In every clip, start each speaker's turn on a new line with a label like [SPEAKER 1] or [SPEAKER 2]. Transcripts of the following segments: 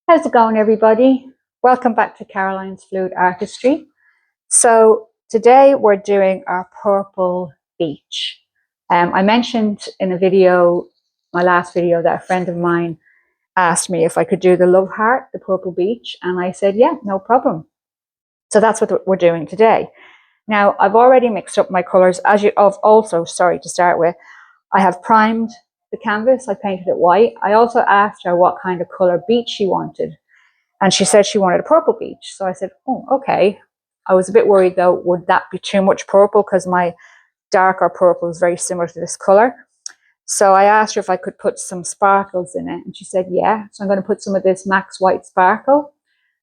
[SPEAKER 1] How's it going, everybody? Welcome back to Caroline's Fluid Artistry. So today we're doing our purple beach. I mentioned in a video, my last video, that a friend of mine asked me if I could do the love heart, the purple beach, and I said, yeah, no problem. So that's what we're doing today. Now, I've already mixed up my colors. Sorry, to start with, I have primed the canvas. I painted it white. I also asked her what kind of color beach she wanted. And she said she wanted a purple beach. So I said, oh, okay. I was a bit worried though, would that be too much purple? Because my darker purple is very similar to this color. So I asked her if I could put some sparkles in it. And she said, yeah. So I'm going to put some of this Max White Sparkle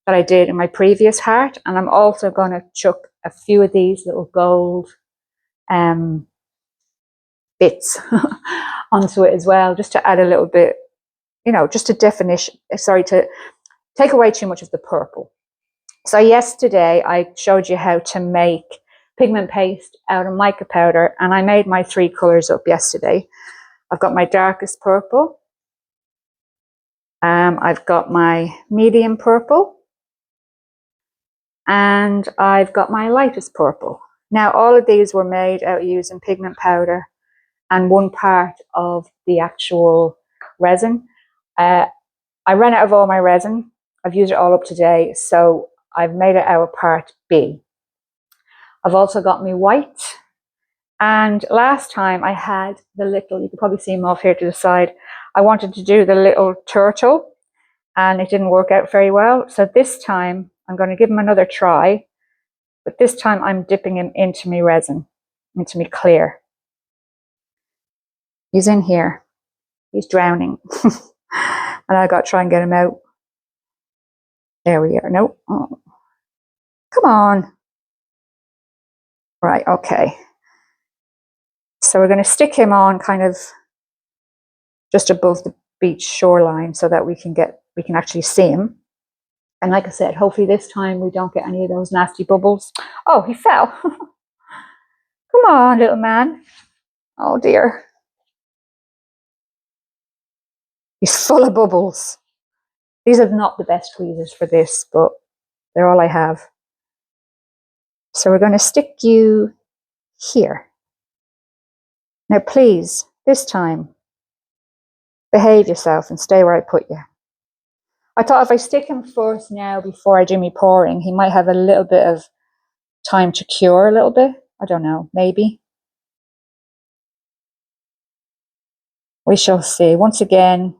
[SPEAKER 1] that I did in my previous heart. And I'm also going to chuck a few of these little gold bits onto it as well, just to add a little bit, just a definition, to take away too much of the purple. So yesterday I showed you how to make pigment paste out of mica powder, and I made my three colors up yesterday. I've got my darkest purple, I've got my medium purple, and I've got my lightest purple. Now all of these were made out using pigment powder and one part of the actual resin. I ran out of all my resin. I've used it all up today, so I've made it out of part B. I've also got my white, and last time I had the little, you can probably see him off here to the side, I wanted to do the little turtle and it didn't work out very well. So this time I'm going to give him another try, but this time I'm dipping him into my resin, into my clear. He's in here, he's drowning. And I got to try and get him out. There we are. Nope. Oh. Come on. Right, okay. So we're going to stick him on kind of just above the beach shoreline so that we can actually see him. And like I said, hopefully this time we don't get any of those nasty bubbles. Oh, he fell. Come on, little man. Oh dear. He's full of bubbles. These are not the best tweezers for this, but they're all I have. So we're going to stick you here. Now please, this time, behave yourself and stay where I put you. I thought if I stick him first now before I do me pouring, he might have a little bit of time to cure a little bit. I don't know, maybe. We shall see. Once again,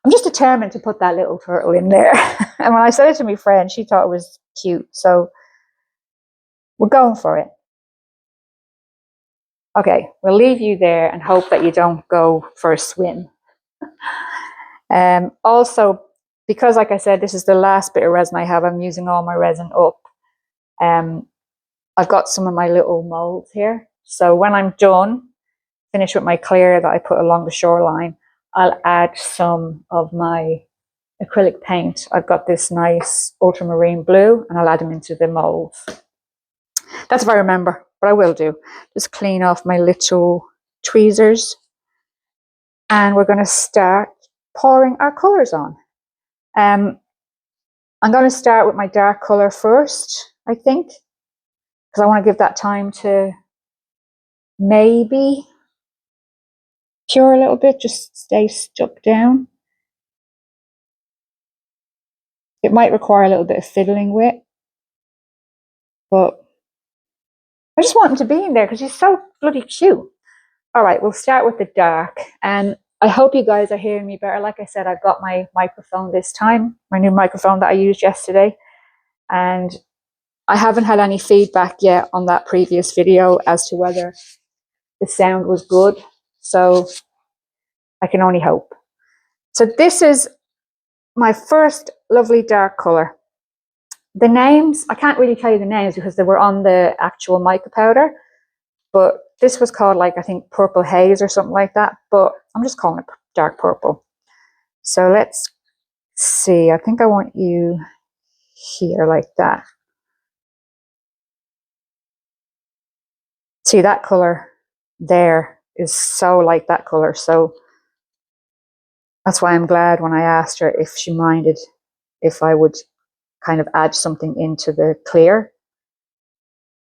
[SPEAKER 1] I'm just determined to put that little turtle in there. And when I said it to my friend, she thought it was cute. So we're going for it. Okay, we'll leave you there and hope that you don't go for a swim. Also, because like I said, this is the last bit of resin I have, I'm using all my resin up. I've got some of my little molds here. So when I'm done, finish with my clear that I put along the shoreline, I'll add some of my acrylic paint. I've got this nice ultramarine blue and I'll add them into the molds. That's if I remember, but I will do. Just clean off my little tweezers. And we're going to start pouring our colours on. I'm going to start with my dark colour first, I think, because I want to give that time to maybe cure a little bit, just stay stuck down. It might require a little bit of fiddling with, but I just want him to be in there because he's so bloody cute. All right, we'll start with the dark, and I hope you guys are hearing me better. Like I said, I've got my microphone this time, my new microphone that I used yesterday, and I haven't had any feedback yet on that previous video as to whether the sound was good, so I can only hope. So this is my first lovely dark color. The names, I can't really tell you the names because they were on the actual mica powder, but this was called, like, I think Purple Haze or something like that, but I'm just calling it dark purple. So let's see, I think I want you here like that. See, that color there is so like that color, so that's why I'm glad when I asked her if she minded if I would kind of add something into the clear.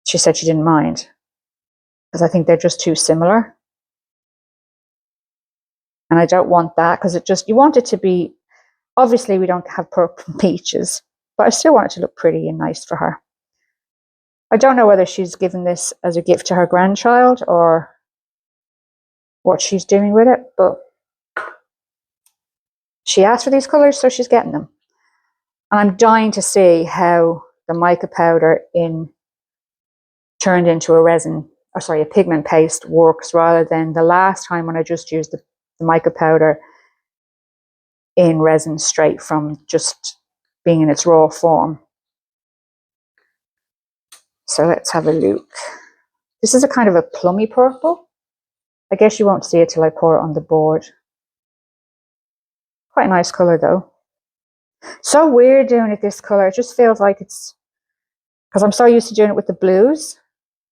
[SPEAKER 1] She said she didn't mind, because I think they're just too similar. And I don't want that, because you want it to be, obviously we don't have purple peaches, but I still want it to look pretty and nice for her. I don't know whether she's given this as a gift to her grandchild or what she's doing with it, but she asked for these colours, so she's getting them. And I'm dying to see how the mica powder turned into a pigment paste works, rather than the last time when I just used the mica powder in resin straight from just being in its raw form. So let's have a look. This is a kind of a plummy purple. I guess you won't see it till I pour it on the board. Quite a nice colour though. So weird doing it this colour. It just feels like it's, because I'm so used to doing it with the blues.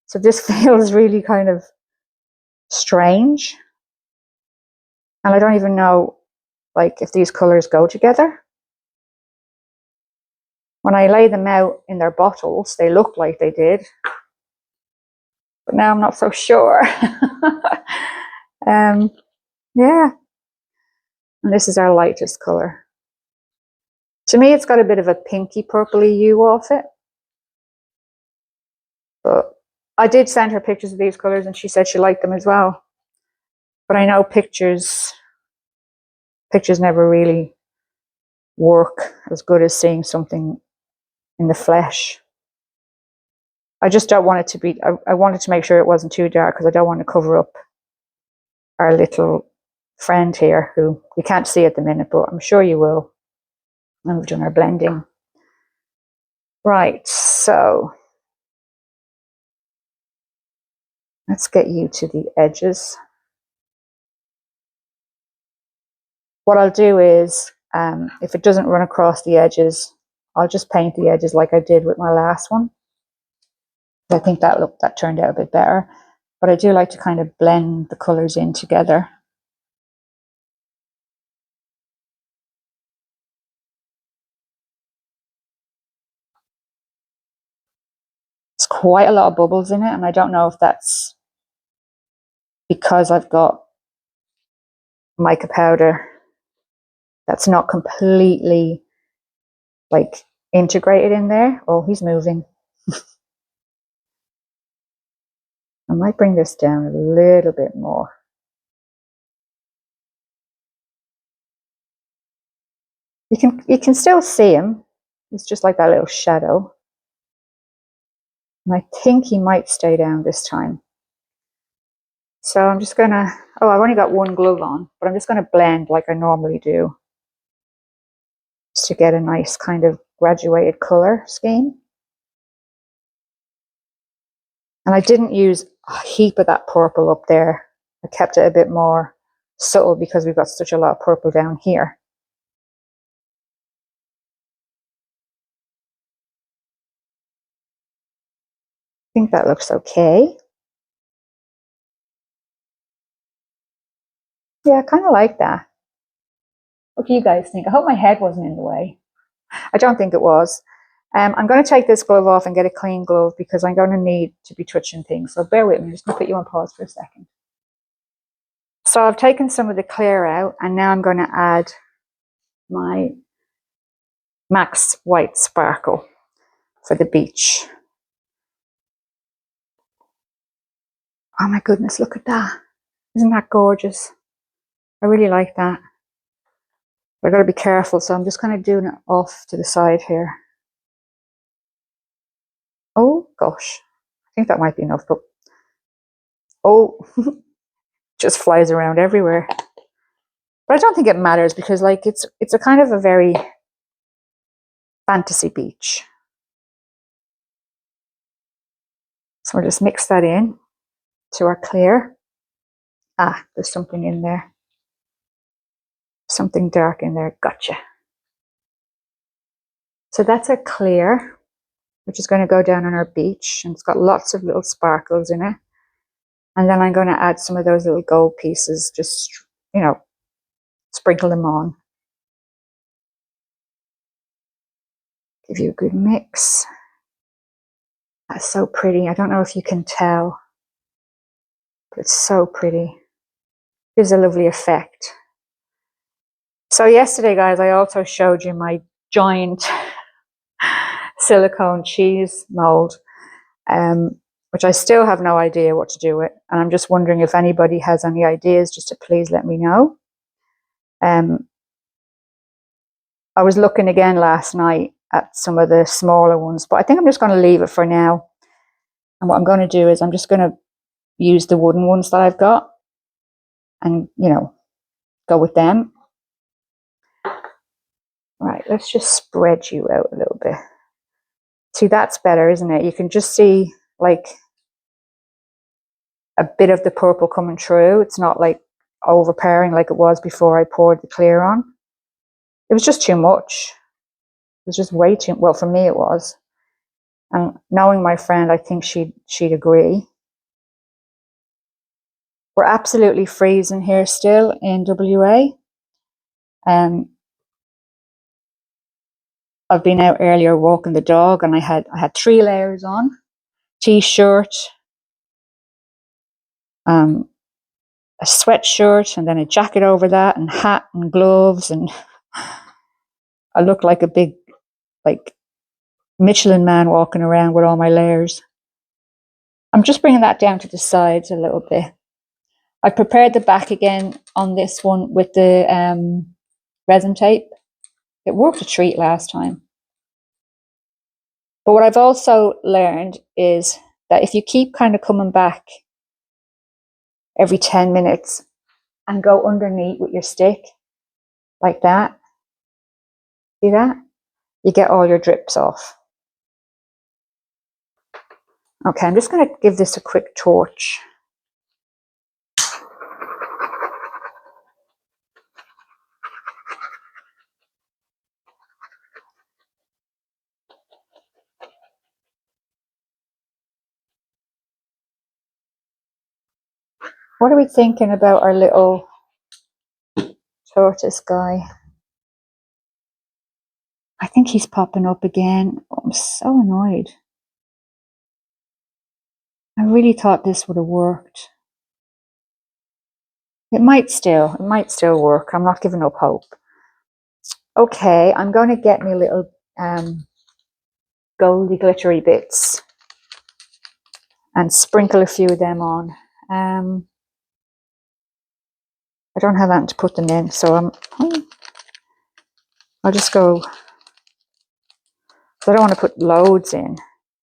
[SPEAKER 1] So this feels really kind of strange. And I don't even know like if these colours go together. When I lay them out in their bottles, they look like they did. But now I'm not so sure. Yeah. And this is our lightest colour. To me, it's got a bit of a pinky purpley hue off it. But I did send her pictures of these colours and she said she liked them as well. But I know pictures never really work as good as seeing something in the flesh. I just don't want it to be, I wanted to make sure it wasn't too dark, because I don't want to cover up our little friend here, who you can't see at the minute, but I'm sure you will when we've done our blending. Right, so let's get you to the edges. What I'll do is, if it doesn't run across the edges, I'll just paint the edges like I did with my last one. I think that turned out a bit better. But I do like to kind of blend the colours in together. It's quite a lot of bubbles in it, and I don't know if that's because I've got mica powder that's not completely like integrated in there. Oh, he's moving. I might bring this down a little bit more. You can still see him. It's just like that little shadow. And I think he might stay down this time. So I'm just gonna, I've only got one glove on, but I'm just gonna blend like I normally do, just to get a nice kind of graduated color scheme. And I didn't use a heap of that purple up there. I kept it a bit more subtle because we've got such a lot of purple down here. I think that looks okay. Yeah, I kind of like that. What do you guys think? I hope my head wasn't in the way. I don't think it was. I'm going to take this glove off and get a clean glove, because I'm going to need to be touching things. So bear with me. I'm just going to put you on pause for a second. So I've taken some of the clear out, and now I'm going to add my Max White Sparkle for the beach. Oh my goodness, look at that. Isn't that gorgeous? I really like that. But I've got to be careful, so I'm just kind of doing it off to the side here. Oh gosh, I think that might be enough, but oh, just flies around everywhere. But I don't think it matters, because like it's a kind of a very fantasy beach. So we'll just mix that in to our clear. Ah, there's something in there. Something dark in there. Gotcha. So that's our clear, which is going to go down on our beach, and it's got lots of little sparkles in it. And then I'm going to add some of those little gold pieces, just, you know, sprinkle them on. Give you a good mix. That's so pretty. I don't know if you can tell, but it's so pretty. Gives a lovely effect. So yesterday, guys, I also showed you my giant silicone cheese mold, which I still have no idea what to do with. And I'm just wondering if anybody has any ideas, just to please let me know. I was looking again last night at some of the smaller ones, but I think I'm just going to leave it for now. And what I'm going to do is I'm just going to use the wooden ones that I've got and, go with them. Right, let's just spread you out a little bit. See, that's better, isn't it? You can just see like a bit of the purple coming through. It's not like overpowering like it was before I poured the clear on. It was just too much. It was just way too, well, for me it was. And knowing my friend, I think she'd agree. We're absolutely freezing here still in WA. I've been out earlier walking the dog, and I had 3 layers on: t-shirt, a sweatshirt, and then a jacket over that, and hat and gloves, and I look like a big, like, Michelin man walking around with all my layers. I'm just bringing that down to the sides a little bit. I prepared the back again on this one with the resin tape. It worked a treat last time. But what I've also learned is that if you keep kind of coming back every 10 minutes and go underneath with your stick like that, see that? You get all your drips off. Okay, I'm just going to give this a quick torch. What are we thinking about our little tortoise guy? I think he's popping up again. Oh, I'm so annoyed. I really thought this would have worked. It might still work. I'm not giving up hope. Okay, I'm going to get me little goldy glittery bits and sprinkle a few of them on. I don't have anything to put them in, so I'll just go. So I don't want to put loads in.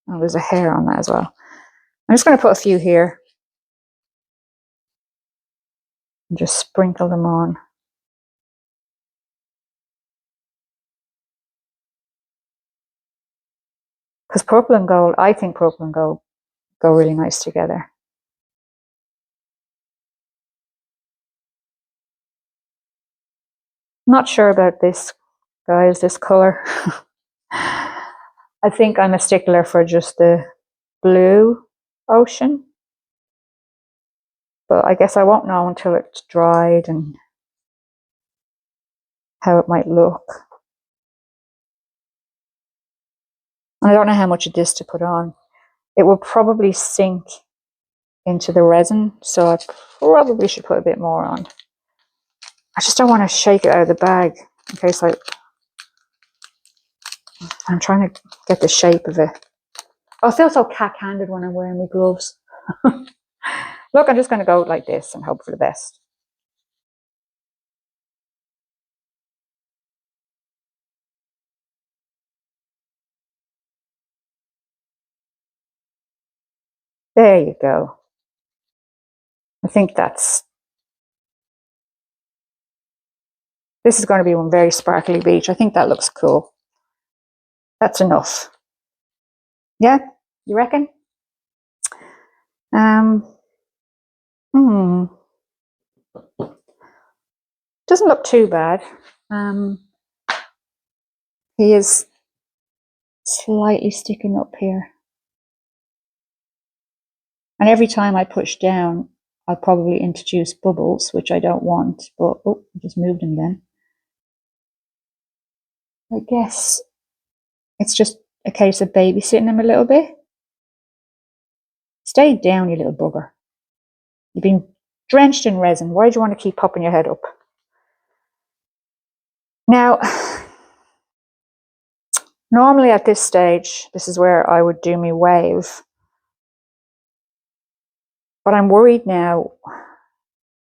[SPEAKER 1] Oh, there's a hair on that as well. I'm just going to put a few here and just sprinkle them on. Because purple and gold, I think purple and gold go really nice together. Not sure about this, guys, this color. I think I'm a stickler for just the blue ocean. But I guess I won't know until it's dried and how it might look. And I don't know how much of this to put on. It will probably sink into the resin, so I probably should put a bit more on. I just don't want to shake it out of the bag in case I'm trying to get the shape of it. Oh, I feel so cack-handed when I'm wearing my gloves. Look, I'm just going to go like this and hope for the best. There you go. I think this is going to be one very sparkly beach. I think that looks cool. That's enough. Yeah, you reckon? Doesn't look too bad. He is slightly sticking up here. And every time I push down, I'll probably introduce bubbles, which I don't want. But, oh, I just moved him then. I guess it's just a case of babysitting him a little bit. Stay down, you little bugger. You've been drenched in resin. Why do you want to keep popping your head up? Now, normally at this stage, this is where I would do my wave. But I'm worried now,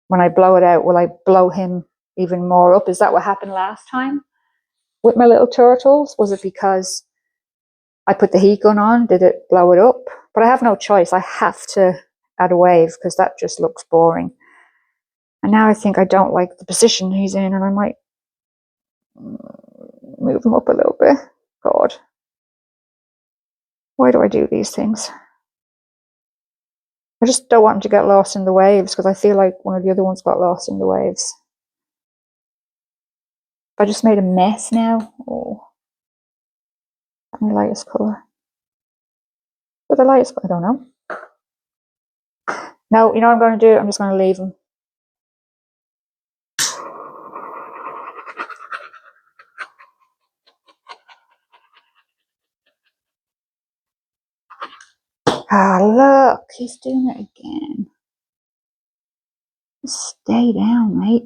[SPEAKER 1] when I blow it out, will I blow him even more up? Is that what happened last time with my little turtles? Was it because I put the heat gun on? Did it blow it up? But I have no choice. I have to add a wave because that just looks boring. And now I think I don't like the position he's in, and I might move him up a little bit. God. Why do I do these things? I just don't want him to get lost in the waves because I feel like one of the other ones got lost in the waves. I just made a mess now. Oh. My lightest colour. But the lightest, I don't know. No, you know what I'm going to do? I'm just going to leave him. Ah, look, he's doing it again. Stay down, mate.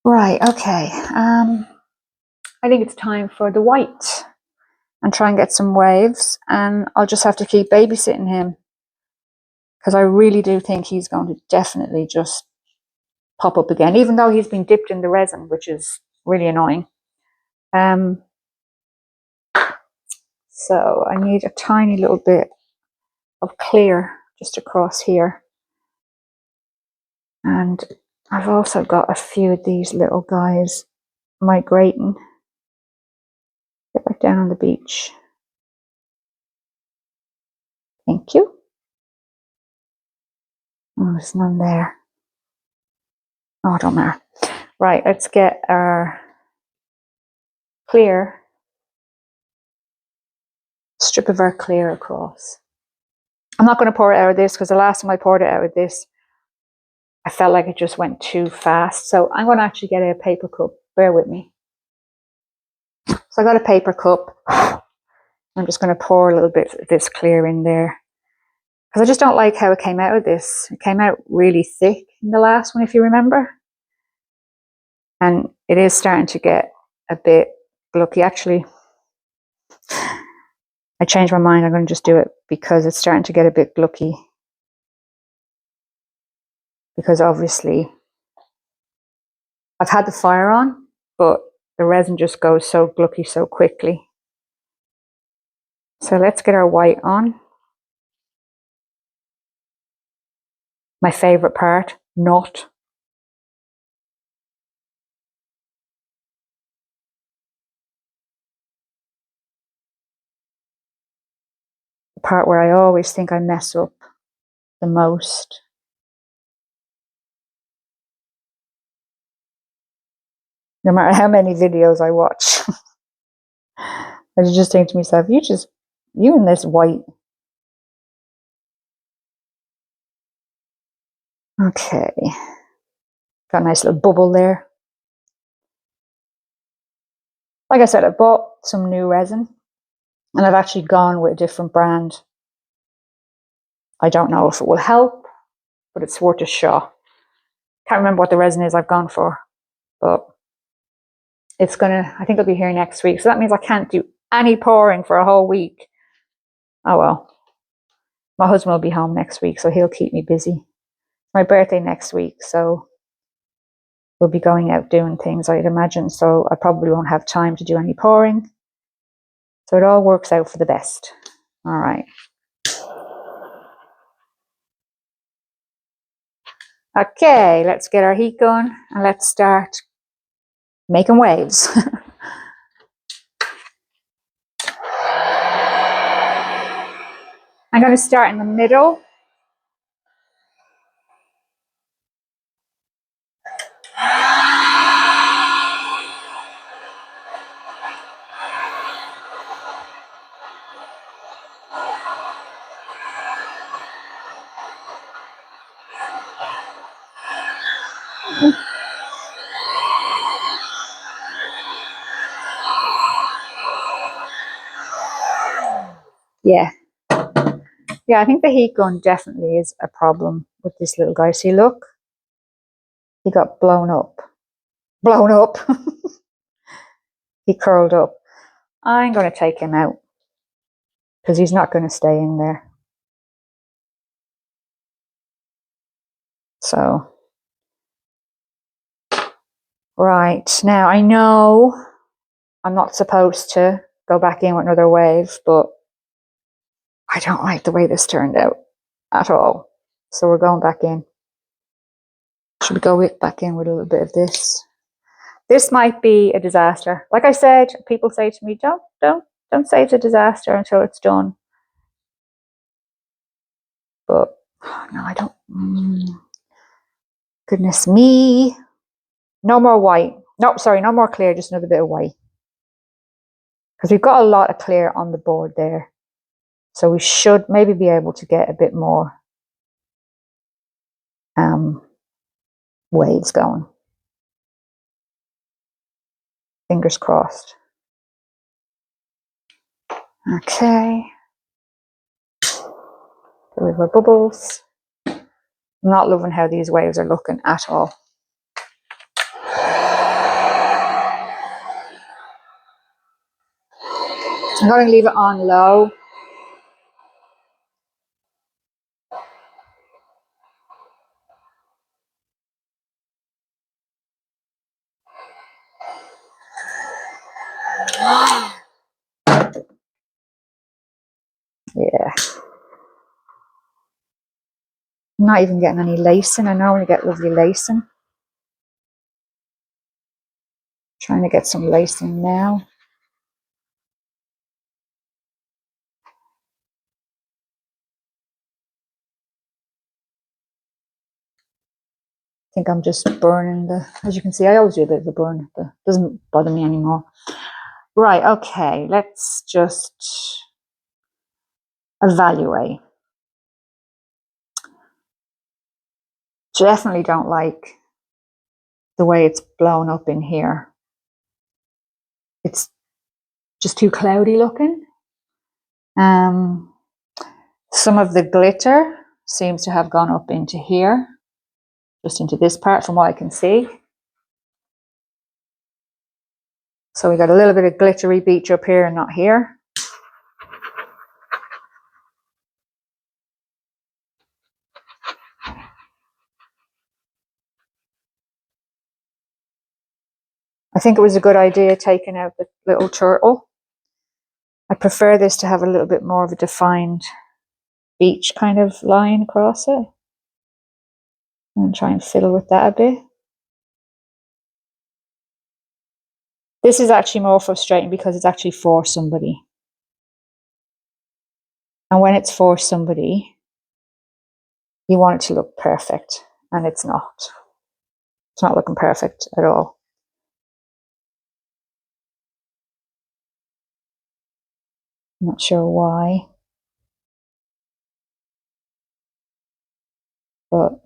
[SPEAKER 1] Right, okay. I think it's time for the white and try and get some waves, and I'll just have to keep babysitting him because I really do think he's going to definitely just pop up again, even though he's been dipped in the resin, which is really annoying. So I need a tiny little bit of clear just across here. And I've also got a few of these little guys migrating. Get back down on the beach. Thank you. Oh, there's none there. Oh, it don't matter. Right, let's get our clear, strip of our clear across. I'm not going to pour it out of this because the last time I poured it out of this, I felt like it just went too fast. So I'm going to actually get a paper cup. Bear with me. So I got a paper cup. I'm just going to pour a little bit of this clear in there. Because I just don't like how it came out of this. It came out really thick in the last one, if you remember. And it is starting to get a bit glucky. Actually, I changed my mind. I'm going to just do it because it's starting to get a bit glucky. Because obviously, I've had the fire on, but the resin just goes so glucky so quickly. So let's get our white on. My favorite part, not. The part where I always think I mess up the most. No matter how many videos I watch. I just think to myself, you and this white. Okay. Got a nice little bubble there. Like I said, I bought some new resin and I've actually gone with a different brand. I don't know if it will help, but it's worth a shot. Can't remember what the resin is I've gone for, but I think it'll be here next week. So that means I can't do any pouring for a whole week. Oh well. My husband will be home next week, so he'll keep me busy. My birthday next week, so we'll be going out doing things, I'd imagine. So I probably won't have time to do any pouring. So it all works out for the best. All right. Okay, let's get our heat going and let's start making waves. I'm going to start in the middle. Yeah. Yeah, I think the heat gun definitely is a problem with this little guy. See, look. He got blown up. Blown up. He curled up. I'm going to take him out because he's not going to stay in there. So, right. Now, I know I'm not supposed to go back in with another wave, but I don't like the way this turned out at all. So we're going back in. Should we go back in with a little bit of this? This might be a disaster. Like I said, people say to me, don't say it's a disaster until it's done. But no, I don't. Goodness me. No more white. No, sorry, no more clear, just another bit of white. Because we've got a lot of clear on the board there. So we should maybe be able to get a bit more waves going. Fingers crossed. Okay. There we go, bubbles. I'm not loving how these waves are looking at all. I'm going to leave it on low. Yeah. I'm not even getting any lacing. I normally get lovely lacing. Trying to get some lacing now. I think I'm just burning as you can see, I always do a bit of a burn. It doesn't bother me anymore. Right, okay, let's just evaluate. Definitely don't like the way it's blown up in here. It's just too cloudy looking. Some of the glitter seems to have gone up into here, just into this part from what I can see. So we got a little bit of glittery beach up here and not here. I think it was a good idea taking out the little turtle. I prefer this to have a little bit more of a defined beach kind of line across it. And try and fiddle with that a bit. This is actually more frustrating because it's actually for somebody. And when it's for somebody, you want it to look perfect, and it's not. It's not looking perfect at all. I'm not sure why. But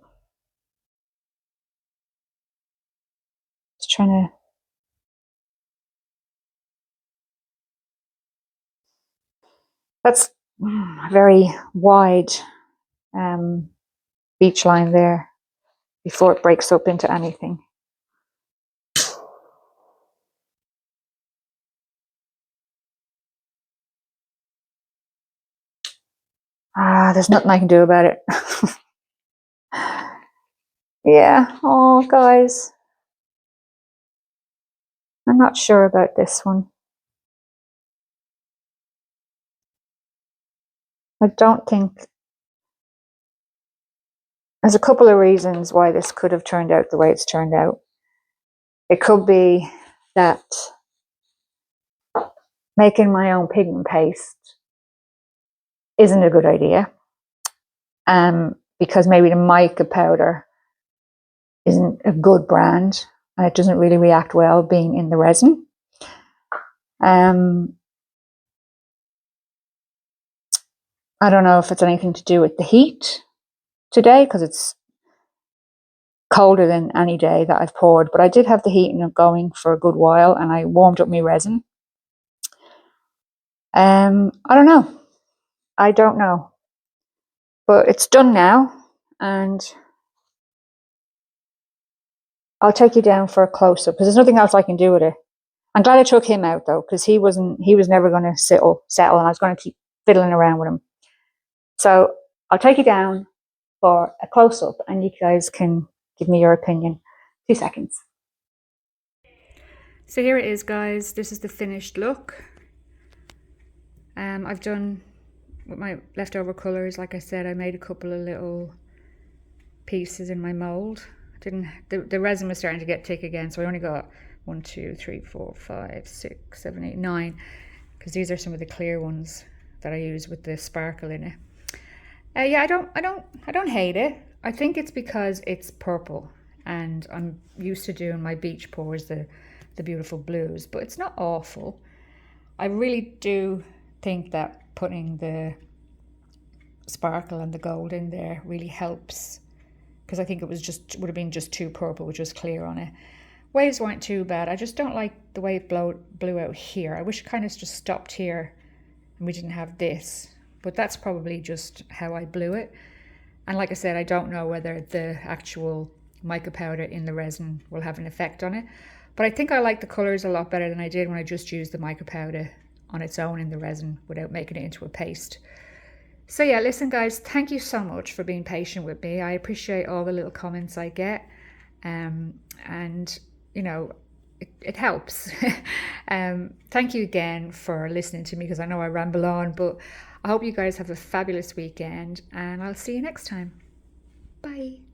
[SPEAKER 1] just trying to that's a very wide beach line there before it breaks up into anything. There's nothing I can do about it. Yeah, oh guys, I'm not sure about this one. I don't think there's a couple of reasons why this could have turned out the way it's turned out. It could be that making my own pigment paste isn't a good idea, because maybe the mica powder isn't a good brand and it doesn't really react well being in the resin. I don't know if it's anything to do with the heat today, because it's colder than any day that I've poured, but I did have the heat going for a good while and I warmed up my resin. I don't know. I don't know. But it's done now, and I'll take you down for a close-up because there's nothing else I can do with it. I'm glad I took him out though, because he was never going to settle, and I was going to keep fiddling around with him. So I'll take you down for a close-up and you guys can give me your opinion. 2 seconds. So here it is, guys. This is the finished look. I've done with my leftover colours. Like I said, I made a couple of little pieces in my mold. The resin was starting to get thick again, so I only got 1, 2, 3, 4, 5, 6, 7, 8, 9, because these are some of the clear ones that I use with the sparkle in it. Yeah, I don't hate it. I think it's because it's purple, and I'm used to doing my beach pours, the beautiful blues, but it's not awful. I really do think that putting the sparkle and the gold in there really helps, because I think it would have been just too purple with just clear on it. Waves weren't too bad. I just don't like the way it blew out here. I wish it kind of just stopped here and we didn't have this, but that's probably just how I blew it. And like I said, I don't know whether the actual mica powder in the resin will have an effect on it, but I think I like the colours a lot better than I did when I just used the mica powder on its own in the resin without making it into a paste. So yeah, listen guys, thank you so much for being patient with me. I appreciate all the little comments I get, and you know, it helps. Thank you again for listening to me, because I know I ramble on, but I hope you guys have a fabulous weekend, and I'll see you next time. Bye.